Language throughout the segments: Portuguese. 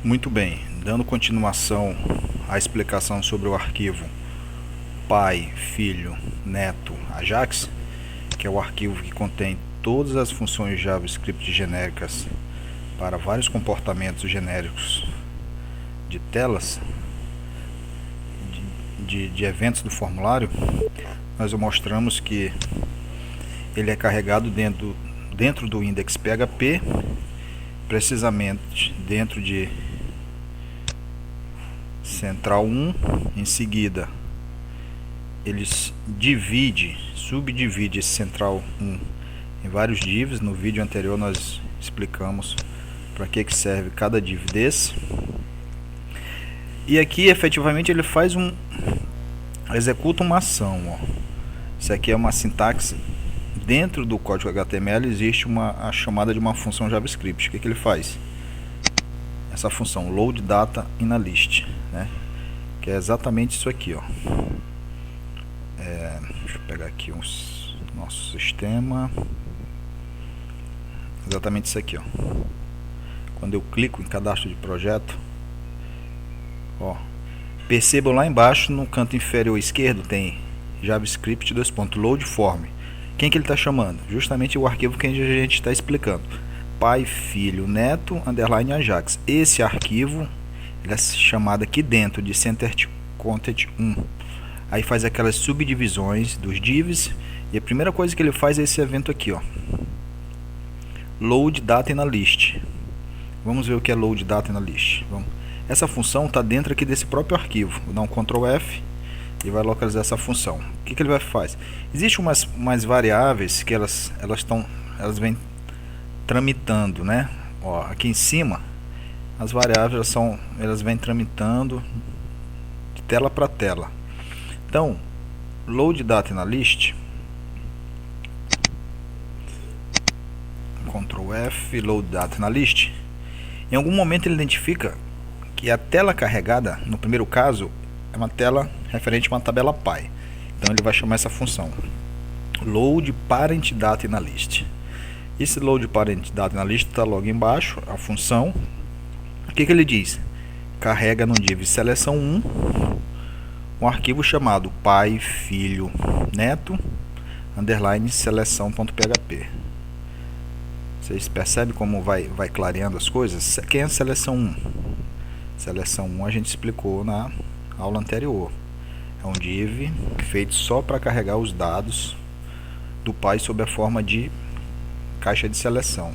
Muito bem, dando continuação à explicação sobre o arquivo pai, filho, neto, Ajax, que é o arquivo que contém todas as funções JavaScript genéricas para vários comportamentos genéricos de telas, de eventos do formulário. Nós mostramos que ele é carregado dentro do index PHP, precisamente dentro de central 1. Em seguida ele subdivide esse central 1 em vários divs. No vídeo anterior nós explicamos para que serve cada div desse. E aqui efetivamente ele executa uma ação, ó. Isso aqui é uma sintaxe. Dentro do código HTML existe a chamada de uma função JavaScript. O que ele faz? Essa função load data in a list, né? Que é exatamente isso aqui, ó. Deixa eu pegar aqui nosso sistema. Exatamente isso aqui, ó. Quando eu clico em cadastro de projeto, ó, percebam lá embaixo no canto inferior esquerdo tem JavaScript load form. Quem que ele está chamando? Justamente o arquivo que a gente está explicando. Pai, filho, neto, underline Ajax. Esse arquivo ele é chamado aqui dentro de center content 1. Aí faz aquelas subdivisões dos divs. E a primeira coisa que ele faz é esse evento aqui, ó. Load data in a list. Vamos ver o que é load data in a list. Essa função está dentro aqui desse próprio arquivo. Vou dar um Ctrl F e vai localizar essa função. O que ele vai fazer? Existem umas variáveis que elas vêm tramitando, né? Ó, aqui em cima as variáveis elas vêm tramitando de tela para tela. Então, load data na list, Ctrl F, load data na list. Em algum momento ele identifica que a tela carregada, no primeiro caso, é uma tela referente a uma tabela Py. Então ele vai chamar essa função load parent data na list. Esse load parent data na list está logo embaixo, a função. O que ele diz? Carrega no div seleção 1 um arquivo chamado pai, filho, neto, underline seleção.php. Vocês percebem como vai clareando as coisas? Quem é a seleção 1? Seleção 1 a gente explicou na aula anterior. É um div feito só para carregar os dados do pai sob a forma de caixa de seleção.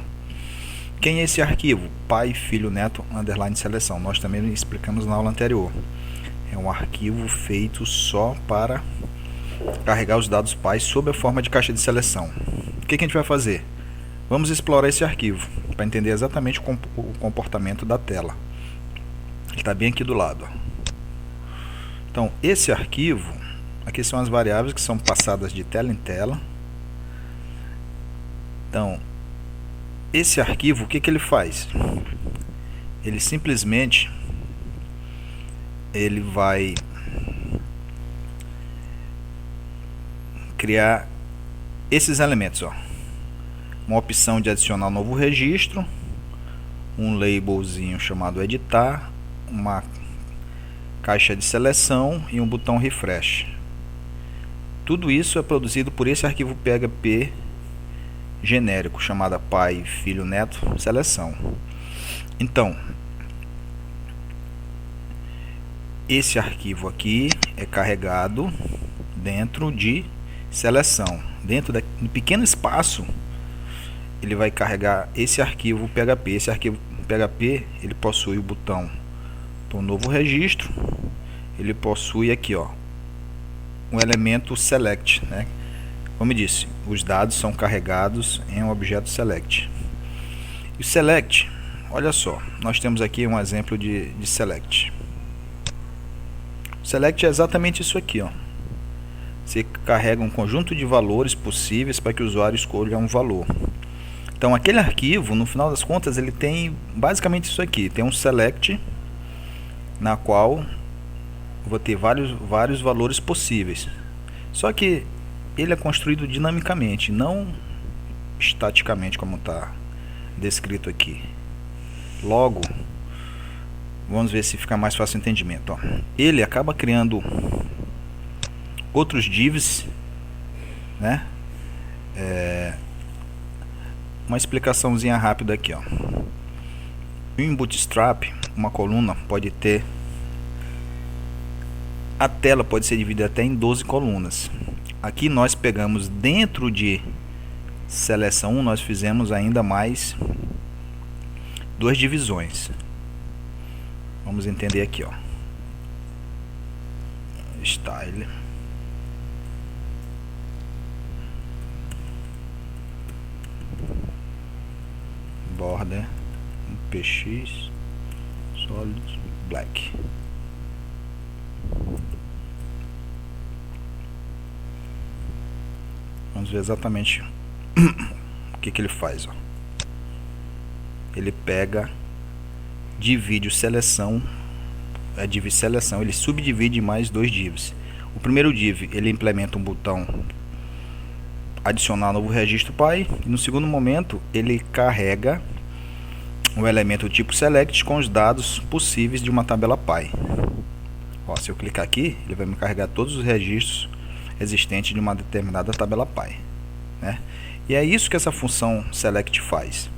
Quem é esse arquivo? Pai, filho, neto, underline seleção. Nós também explicamos na aula anterior. É um arquivo feito só para carregar os dados pai sob a forma de caixa de seleção. O que a gente vai fazer? Vamos explorar esse arquivo para entender exatamente o comportamento da tela. Ele está bem aqui do lado, ó. Então, esse arquivo, aqui são as variáveis que são passadas de tela em tela. Então, esse arquivo, o que ele faz? Ele simplesmente vai criar esses elementos, ó. Uma opção de adicionar um novo registro, um labelzinho chamado editar, uma caixa de seleção e um botão refresh. Tudo isso é produzido por esse arquivo PHP genérico chamado pai, filho, neto, seleção. Então, esse arquivo aqui é carregado dentro de seleção. Dentro do pequeno espaço, ele vai carregar esse arquivo PHP. Esse arquivo PHP ele possui o botão do novo registro. Ele possui aqui, ó, um elemento select, né? Como eu disse, os dados são carregados em um objeto select. E o select, olha só, nós temos aqui um exemplo de select. O select é exatamente isso aqui, ó. Você carrega um conjunto de valores possíveis para que o usuário escolha um valor. Então aquele arquivo, no final das contas, ele tem basicamente isso aqui. Tem um select na qual vou ter vários valores possíveis. Só que ele é construído dinamicamente, não estaticamente como está descrito aqui. Logo, Vamos ver se fica mais fácil o entendimento. Ó. Ele acaba criando outros divs, né? Uma explicaçãozinha rápida aqui, ó. Em Bootstrap, uma coluna pode ter, a tela pode ser dividida até em 12 colunas. Aqui nós pegamos dentro de seleção 1, nós fizemos ainda mais duas divisões. Vamos entender aqui, ó. Style. Border. PX. Solid. Black. Vamos ver exatamente o que ele faz, ó. Ele pega, divide o seleção, ele subdivide em mais dois divs. O primeiro div, ele implementa um botão adicionar novo registro pai, e no segundo momento ele carrega um elemento tipo select com os dados possíveis de uma tabela pai. Ó, se eu clicar aqui, ele vai me carregar todos os registros existentes de uma determinada tabela pai, né? E é isso que essa função select faz.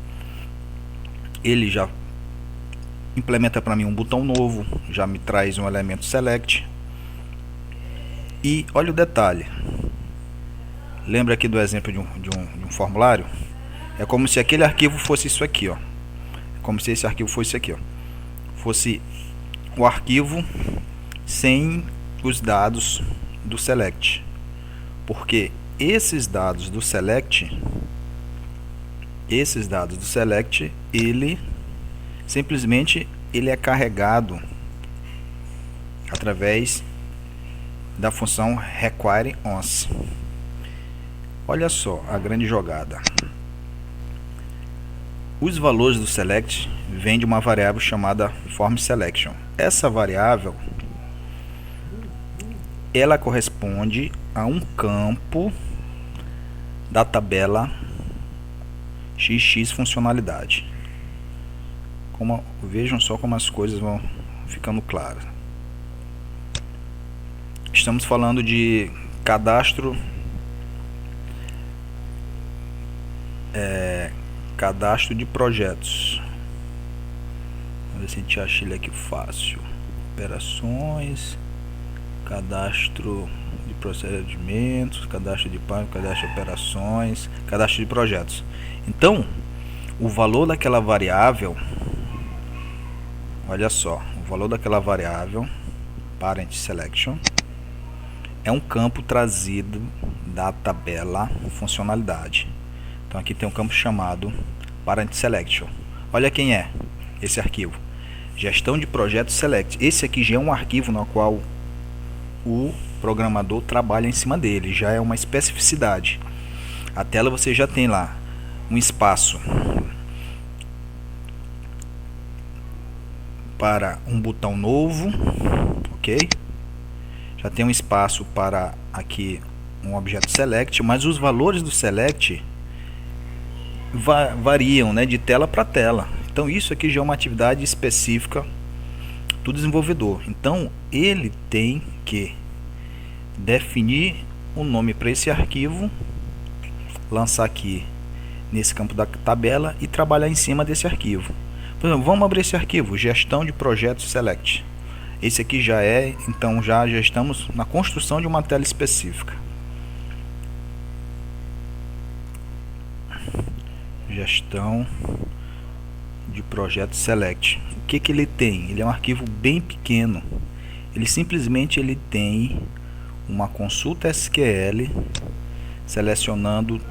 Ele já implementa para mim um botão novo, já me traz um elemento select. E olha o detalhe. Lembra aqui do exemplo de um formulário? É como se aquele arquivo fosse isso aqui, ó. É como se esse arquivo fosse aqui, ó. Fosse o arquivo sem os dados do select. Porque esses dados do select, ele simplesmente ele é carregado através da função require_once. Olha só a grande jogada. Os valores do select vêm de uma variável chamada formSelection. Essa variável ela corresponde a um campo da tabela XX funcionalidade. Vejam só como as coisas vão ficando claras. Estamos falando de cadastro de projetos. Vamos ver se a gente acha ele aqui fácil. Operações, cadastro de procedimentos, cadastro de página, cadastro de operações, cadastro de projetos. Então, o valor daquela variável, olha só, o valor daquela variável parent selection é um campo trazido da tabela funcionalidade. Então aqui tem um campo chamado parent selection. Olha quem é esse arquivo: gestão de projetos select. Esse aqui já é um arquivo no qual o programador trabalha em cima dele, já é uma especificidade. A tela você já tem lá um espaço para um botão novo, ok? Já tem um espaço para aqui um objeto select, mas os valores do select variam, né, de tela para tela. Então isso aqui já é uma atividade específica do desenvolvedor. Então ele tem que definir um nome para esse arquivo, lançar aqui nesse campo da tabela e trabalhar em cima desse arquivo. Por exemplo, vamos abrir esse arquivo, gestão de projetos select. Esse aqui já é, então já estamos na construção de uma tela específica. Gestão de projetos select. O que ele tem? Ele é um arquivo bem pequeno. Ele simplesmente tem uma consulta SQL selecionando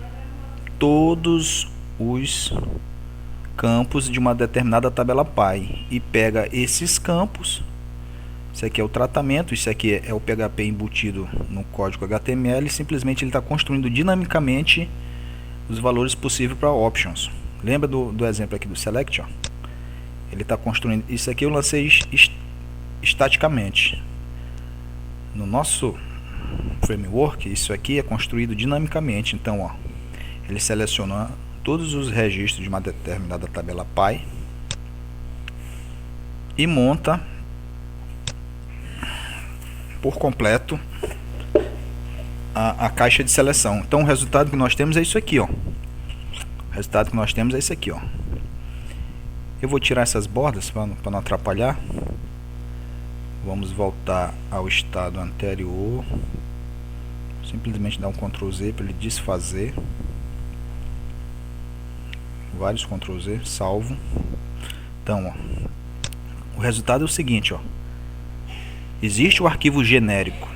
todos os campos de uma determinada tabela pai e pega esses campos. Isso aqui é o tratamento, isso aqui é o PHP embutido no código HTML. Simplesmente ele está construindo dinamicamente os valores possíveis para options. Lembra do exemplo aqui do select, ó? Ele está construindo. Isso aqui eu lancei estaticamente. No nosso framework, isso aqui é construído dinamicamente. Então, ó, ele seleciona todos os registros de uma determinada tabela pai, e monta por completo a caixa de seleção. Então o resultado que nós temos é isso aqui, ó. O resultado que nós temos é isso aqui, ó. Eu vou tirar essas bordas para não atrapalhar. Vamos voltar ao estado anterior. Simplesmente dar um Ctrl Z para ele desfazer. Vários Ctrl Z, salvo. Então, ó, o resultado é o seguinte, ó. Existe o arquivo genérico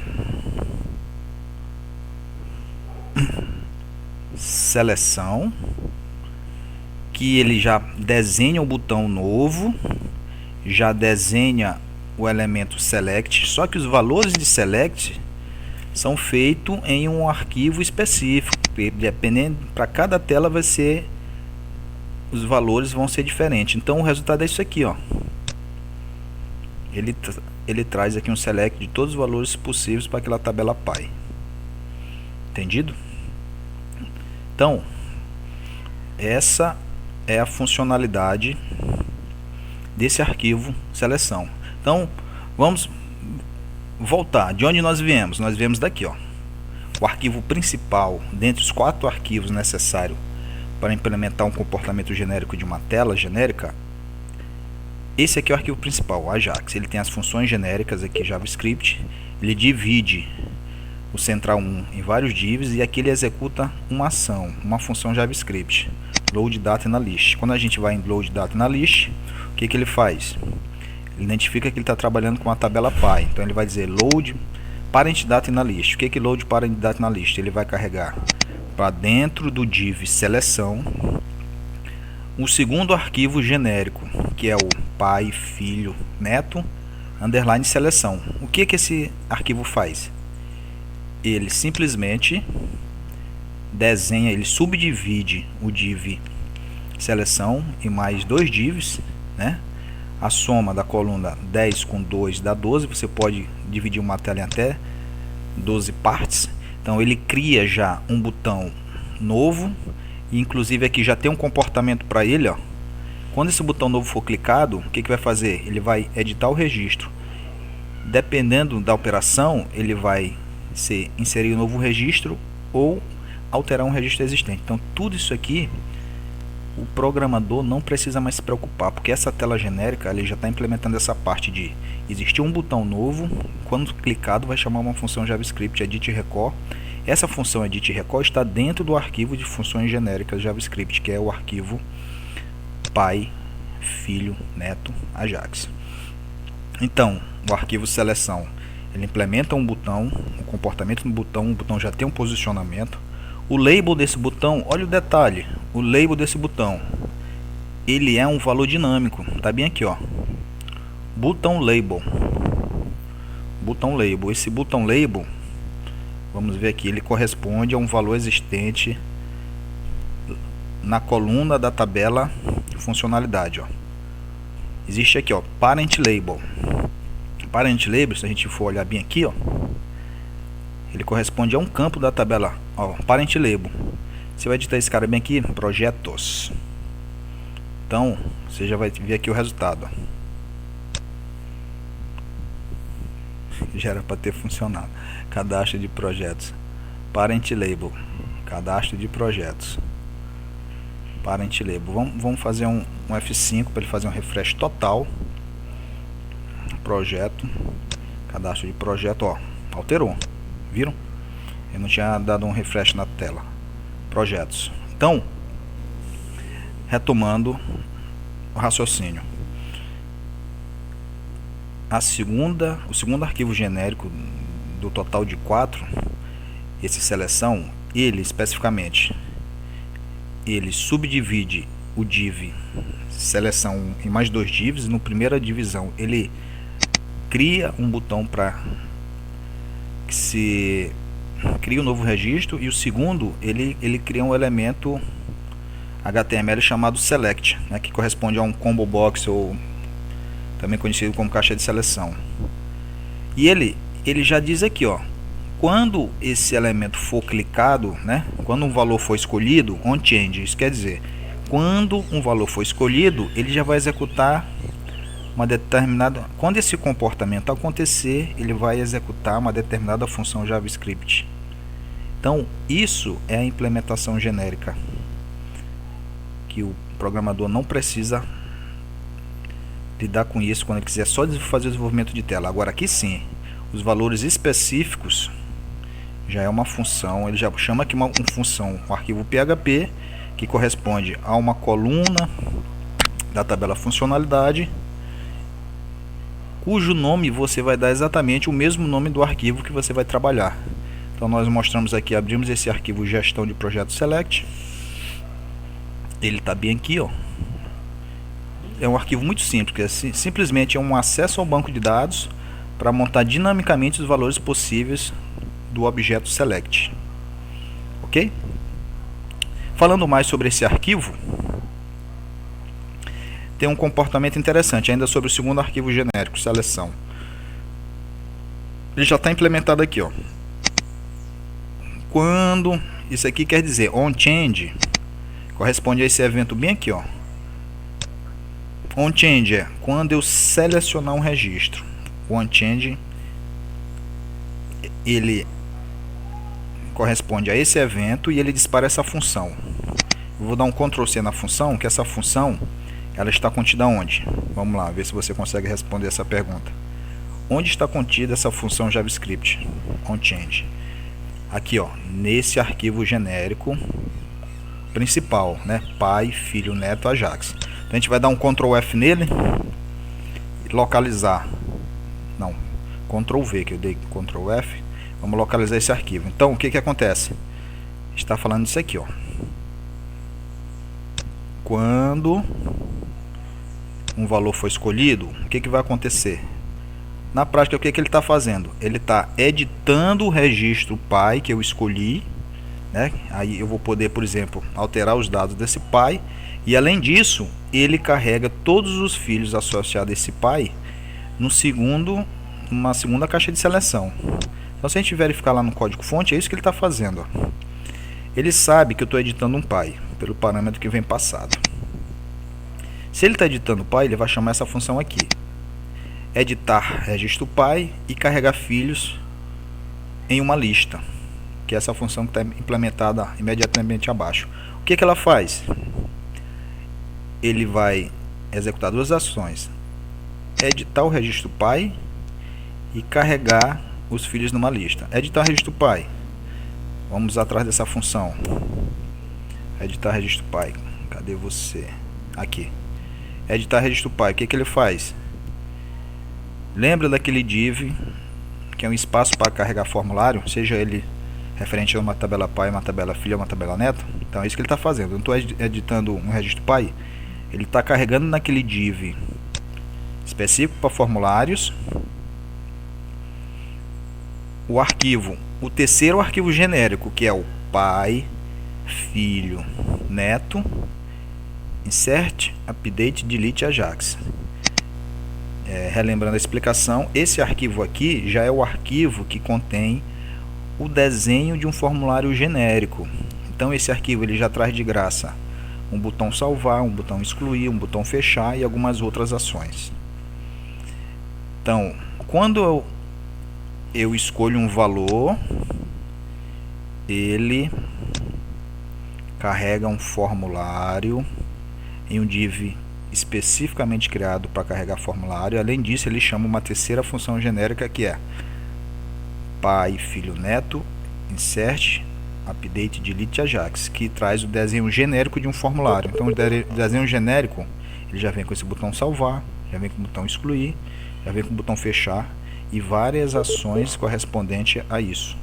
seleção, que ele já desenha o botão novo, já desenha o elemento select, só que os valores de select são feitos em um arquivo específico, dependendo, para cada tela vai ser, os valores vão ser diferentes. Então o resultado é isso aqui, ó. Ele traz aqui um select de todos os valores possíveis para aquela tabela Pi. Entendido? Então, essa é a funcionalidade desse arquivo seleção. Então, vamos voltar. De onde nós viemos? Nós viemos daqui, ó. O arquivo principal, dentre os 4 arquivos necessários para implementar um comportamento genérico de uma tela genérica, esse aqui é o arquivo principal, o Ajax. Ele tem as funções genéricas aqui, JavaScript. Ele divide o central1 em vários divs e aqui ele executa uma ação, uma função JavaScript, load data na list. Quando a gente vai em load data na list, o que ele faz? Ele identifica que ele está trabalhando com a tabela Pi. Então ele vai dizer load parent data na list. O que é load parent data na list? Ele vai carregar para dentro do div seleção o segundo arquivo genérico, que é o pai, filho, neto, underline seleção. O que esse arquivo faz? Ele simplesmente desenha, ele subdivide o div seleção em mais 2 divs, né? A soma da coluna 10 com 2 dá 12, você pode dividir uma tela em até 12 partes. Então ele cria já um botão novo, e inclusive aqui já tem um comportamento para ele, ó. Quando esse botão novo for clicado, o que vai fazer? Ele vai editar o registro. Dependendo da operação, ele vai inserir um novo registro ou alterar um registro existente. Então tudo isso aqui o programador não precisa mais se preocupar, porque essa tela genérica ele já está implementando essa parte de existir um botão novo, quando clicado vai chamar uma função JavaScript editRecord. Essa função editRecord está dentro do arquivo de funções genéricas JavaScript, que é o arquivo pai, filho, neto, Ajax. Então o arquivo seleção ele implementa um botão, um comportamento no botão, o botão já tem um posicionamento. O label desse botão, olha o detalhe, o label desse botão, ele é um valor dinâmico, tá bem aqui, ó. Botão label. Esse botão label, vamos ver aqui, ele corresponde a um valor existente na coluna da tabela funcionalidade, ó. Existe aqui, ó, parent label. Parent label, se a gente for olhar bem aqui, ó, ele corresponde a um campo da tabela, ó, parent label. Você vai editar esse cara bem aqui, projetos. Então, você já vai ver aqui o resultado, ó. Já era para ter funcionado. Cadastro de projetos. Parent label. Cadastro de projetos. Parent label. Vamos fazer um F5 para ele fazer um refresh total. Projeto. Cadastro de projeto, ó. Alterou. Viram? Eu não tinha dado um refresh na tela. Projetos. Então, retomando o raciocínio. O segundo arquivo genérico do total de 4, esse seleção, ele especificamente, ele subdivide o div seleção em mais 2 divs. No primeira divisão ele cria um botão para que se cria um novo registro, e o segundo ele cria um elemento HTML chamado select, né, que corresponde a um combo box, ou também conhecido como caixa de seleção. E ele já diz aqui, ó, quando esse elemento for clicado, né, quando um valor for escolhido, on change, isso quer dizer, quando um valor for escolhido, ele já vai executar quando esse comportamento acontecer, ele vai executar uma determinada função JavaScript. Então, isso é a implementação genérica, que o programador não precisa lidar com isso quando ele quiser só fazer o desenvolvimento de tela. Agora, aqui sim, os valores específicos já é uma função, ele já chama aqui uma função, um arquivo PHP, que corresponde a uma coluna da tabela funcionalidade, cujo nome você vai dar exatamente o mesmo nome do arquivo que você vai trabalhar. Então nós mostramos aqui, abrimos esse arquivo gestão de projeto select. Ele está bem aqui, ó. É um arquivo muito simples, que é simplesmente um acesso ao banco de dados para montar dinamicamente os valores possíveis do objeto select. Ok? Falando mais sobre esse arquivo, tem um comportamento interessante ainda sobre o segundo arquivo genérico, seleção. Ele já está implementado aqui, ó. Quando isso aqui quer dizer onChange, corresponde a esse evento bem aqui, ó. OnChange é quando eu selecionar um registro. O OnChange, ele corresponde a esse evento e ele dispara essa função. Eu vou dar um Ctrl C na função, que essa função ela está contida onde? Vamos lá, ver se você consegue responder essa pergunta. Onde está contida essa função JavaScript onChange? Aqui, ó, nesse arquivo genérico principal, né? Pai, filho, neto, Ajax. Então a gente vai dar um Ctrl F nele e localizar. Não, Ctrl V, que eu dei Ctrl F. Vamos localizar esse arquivo. Então o que acontece? Está falando disso aqui, ó. Quando um valor for escolhido, o que vai acontecer? Na prática, o que ele está fazendo? Ele está editando o registro pai que eu escolhi, né? Aí eu vou poder, por exemplo, alterar os dados desse pai. E além disso, ele carrega todos os filhos associados a esse pai numa segunda caixa de seleção. Então, se a gente verificar lá no código-fonte, é isso que ele está fazendo, ó. Ele sabe que eu estou editando um pai, pelo parâmetro que vem passado. Se ele está editando o pai, ele vai chamar essa função aqui. Editar registro pai e carregar filhos em uma lista, que é essa função que está implementada imediatamente abaixo. O que ela faz? Ele vai executar duas ações: editar o registro pai e carregar os filhos numa lista. Editar registro pai, vamos atrás dessa função. Editar registro pai, cadê você? Aqui. Editar registro pai, o que ele faz? Lembra daquele div, que é um espaço para carregar formulário, seja ele referente a uma tabela pai, uma tabela filha, uma tabela neto? Então é isso que ele está fazendo. Eu não estou editando um registro pai, ele está carregando naquele div específico para formulários o arquivo, o terceiro arquivo genérico, que é o pai, filho, neto, insert, update, delete, Ajax. Relembrando a explicação, esse arquivo aqui já é o arquivo que contém o desenho de um formulário genérico. Então esse arquivo ele já traz de graça um botão salvar, um botão excluir, um botão fechar e algumas outras ações. Então, quando eu escolho um valor, ele carrega um formulário em um div especificamente criado para carregar formulário. Além disso, ele chama uma terceira função genérica, que é pai, filho, neto, insert, update, delete, Ajax, que traz o desenho genérico de um formulário. Então o desenho genérico ele já vem com esse botão salvar, já vem com o botão excluir, já vem com o botão fechar e várias ações correspondentes a isso.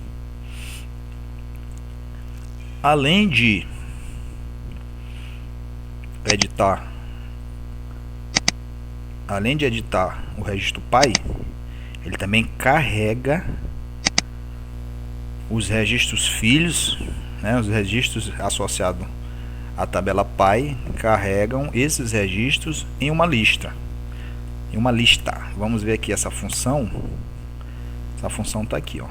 Além de editar o registro pai, ele também carrega os registros filhos, né, os registros associados à tabela pai, carregam esses registros em uma lista. Vamos ver aqui essa função. Essa função está aqui, ó.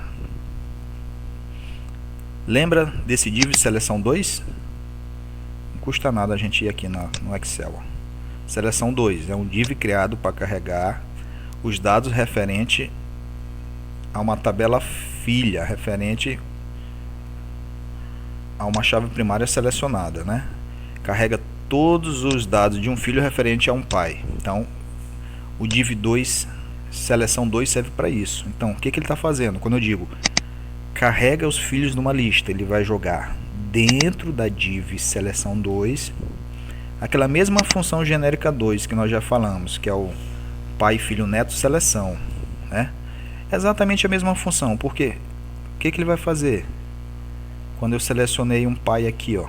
Lembra desse div seleção 2? Não custa nada a gente ir aqui no Excel, ó. seleção 2. É um div criado para carregar os dados referente a uma tabela filha, referente a uma chave primária selecionada, né? Carrega todos os dados de um filho referente a um pai. Então, o div2, seleção 2 serve para isso. Então, o que ele está fazendo? Quando eu digo carrega os filhos numa lista, ele vai jogar dentro da div seleção 2 aquela mesma função genérica 2 que nós já falamos, que é o pai, filho, neto, seleção, né? Exatamente a mesma função, porque o que ele vai fazer? Quando eu selecionei um pai aqui, ó,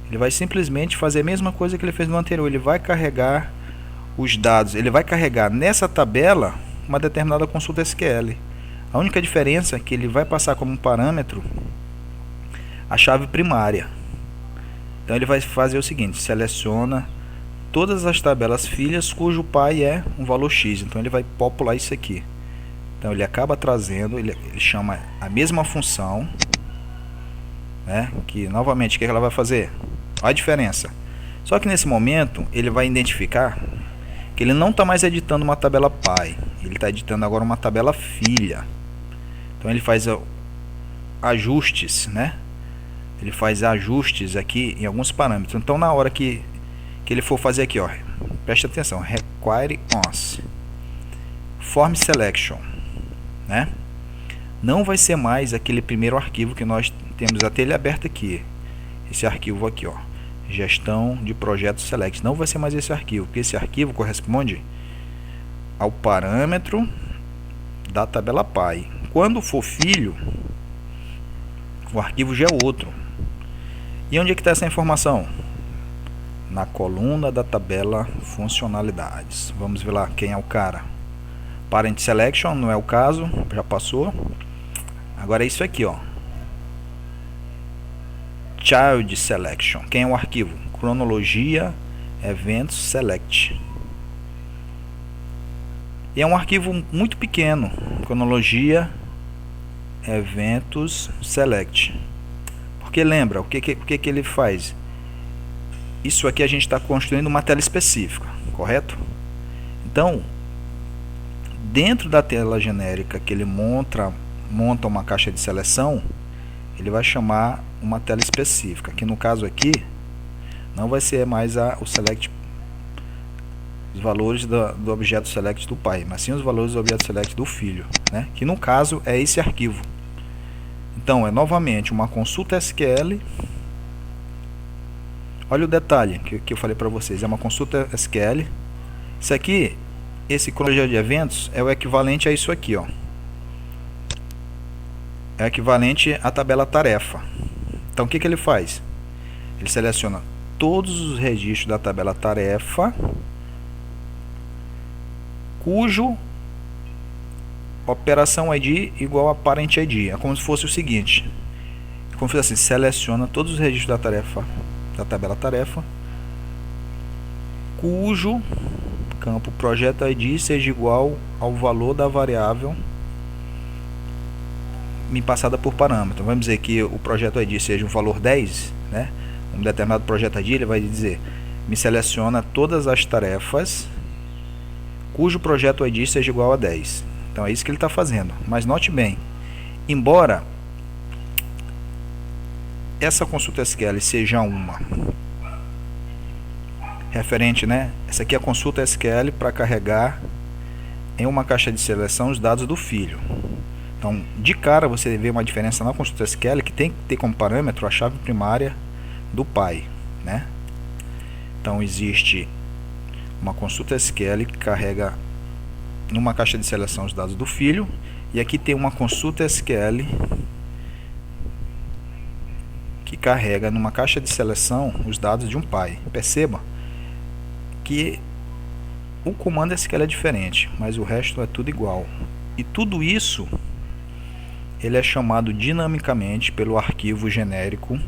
ele vai simplesmente fazer a mesma coisa que ele fez no anterior. Ele vai carregar os dados, ele vai carregar nessa tabela uma determinada consulta SQL. A única diferença é que ele vai passar como parâmetro a chave primária. Então ele vai fazer o seguinte: seleciona todas as tabelas filhas cujo pai é um valor X. Então ele vai popular isso aqui. Então ele acaba trazendo, ele chama a mesma função, né, que novamente o que ela vai fazer? Olha a diferença. Só que nesse momento ele vai identificar que ele não está mais editando uma tabela pai, ele está editando agora uma tabela filha. Então ele faz ajustes, né? Ele faz ajustes aqui em alguns parâmetros. Então na hora que ele for fazer aqui, ó, preste atenção, require once form selection, né? Não vai ser mais aquele primeiro arquivo que nós temos até ele aberto aqui. Esse arquivo aqui, ó, gestão de projeto select. Não vai ser mais esse arquivo, porque esse arquivo corresponde ao parâmetro da tabela pai. Quando for filho, o arquivo já é outro. E onde é que está essa informação? Na coluna da tabela funcionalidades. Vamos ver lá quem é o cara. Parent selection, não é o caso, já passou. Agora é isso aqui, ó. Child selection. Quem é o arquivo? Cronologia eventos select. E é um arquivo muito pequeno. Cronologia eventos select. Porque lembra, o que ele faz? Isso aqui a gente está construindo uma tela específica, correto? Então, dentro da tela genérica que ele monta uma caixa de seleção, ele vai chamar uma tela específica, que no caso aqui não vai ser mais o select, os valores do objeto select do pai, mas sim os valores do objeto select do filho, né? Que no caso é esse arquivo. Então é novamente uma consulta SQL. Olha o detalhe que eu falei para vocês, é uma consulta SQL. Isso aqui, esse cronologia de eventos é o equivalente a isso aqui, ó. É equivalente à tabela tarefa. Então o que ele faz? Ele seleciona todos os registros da tabela tarefa cujo operação ID igual a parent ID. É como se fosse o seguinte, como se fosse assim, seleciona todos os registros da tarefa, da tabela tarefa cujo campo projeto ID seja igual ao valor da variável me passada por parâmetro. Vamos dizer que o projeto ID seja um valor 10, né? Um determinado projeto ID, ele vai dizer, me seleciona todas as tarefas cujo projeto ID seja igual a 10. Então é isso que ele está fazendo. Mas note bem, embora essa consulta SQL seja uma referente, né? Essa aqui é a consulta SQL para carregar em uma caixa de seleção os dados do filho. Então, de cara você vê uma diferença na consulta SQL, que tem que ter como parâmetro a chave primária do pai, né? Então existe uma consulta SQL que carrega numa caixa de seleção os dados do filho, e aqui tem uma consulta SQL que carrega numa caixa de seleção os dados de um pai. Perceba que o comando SQL é diferente, mas o resto é tudo igual. E tudo isso ele é chamado dinamicamente pelo arquivo genérico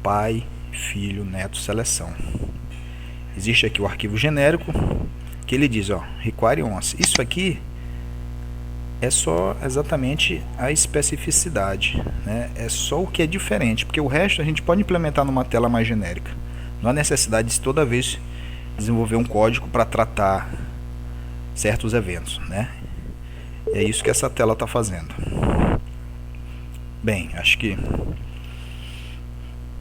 pai, filho, neto, seleção. Existe aqui o arquivo genérico que ele diz, ó, require once. Isso aqui é só exatamente a especificidade, né? É só o que é diferente, porque o resto a gente pode implementar numa tela mais genérica. Não há necessidade de toda vez desenvolver um código para tratar certos eventos, né? É isso que essa tela está fazendo. Bem, acho que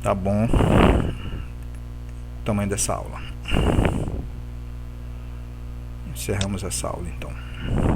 tá bom o tamanho dessa aula. Encerramos essa aula então.